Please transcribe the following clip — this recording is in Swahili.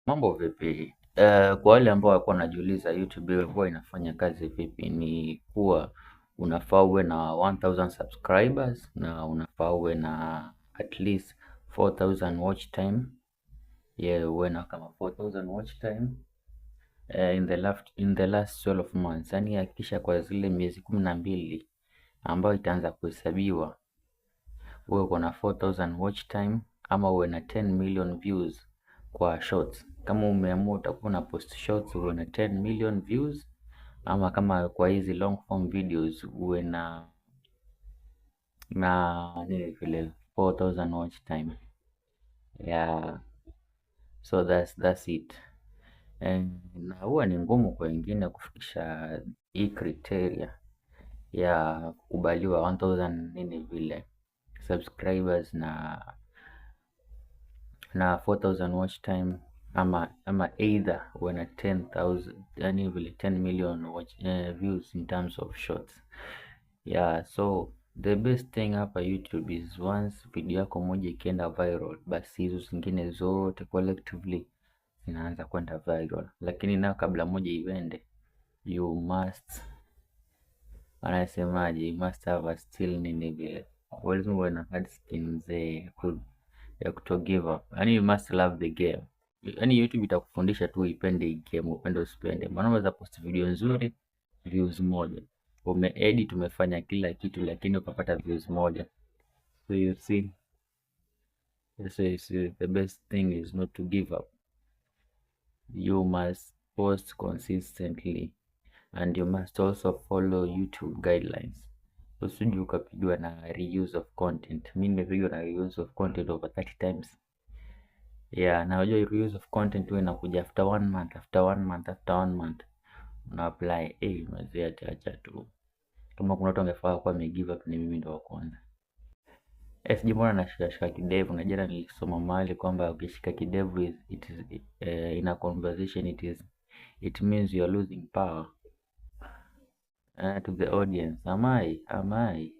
Mambo vipi? Kwa wale ambao walikuwa wanajiuliza YouTube huwa inafanya kazi vipi, ni kuwa unafaa uwe na 1000 subscribers na unafaa uwe na at least 4000 watch time. Uwe na kama 4000 watch time in the last 12 months, yani hakikisha kwa zile miezi 12 ambayo itaanza kuhesabiwa uwe uko na 4000 watch time ama uwe na 10 million views kwa shorts. Kama umeamua utakuwa na post shorts uwe na 10 million views, ama kama kwa hizi long form videos uwe na nini vile 4000 watch time. Yeah, so that's it. Na huwa ni ngumu kwa wengine kufikisha hii criteria ya kukubaliwa 1000 nini vile subscribers na 4000 watch time, ama either uwe na 10,000 yani vile 10 million views in terms of shorts. Yeah, so the best thing hapa YouTube is once video yako moja ikienda viral, basi hizo zingine zote collectively zinaanza kwenda viral. Lakini nao kabla moja iwende, you must anasemaje, you must have a still nini vile, lazima uwe na hard skin mzee ya kuto give up. Yani you must love the game. Yani YouTube itakufundisha tu ipende hii game, upende usipende. Maana unaweza post video nzuri, views moja. Umeedit, umefanya kila kitu lakini ukapata views moja. So you see, the best thing is not to give up. You must post consistently and you must also follow YouTube guidelines. Usije ukapigwa na reuse of content. Mimi nimepigwa na reuse of content over 30 times. Yeah, na unajua reuse of content huwa inakuja after 1 month, after 1 month una apply. Mazee acha tu. Kama kuna watu wangefaa kwa give up, ni mimi ndo wa kwanza. Sijui mbona nashika kidevu, na jana nilisoma mahali kwamba ukishika kidevu in a conversation it means you are losing power to the audience. Am I?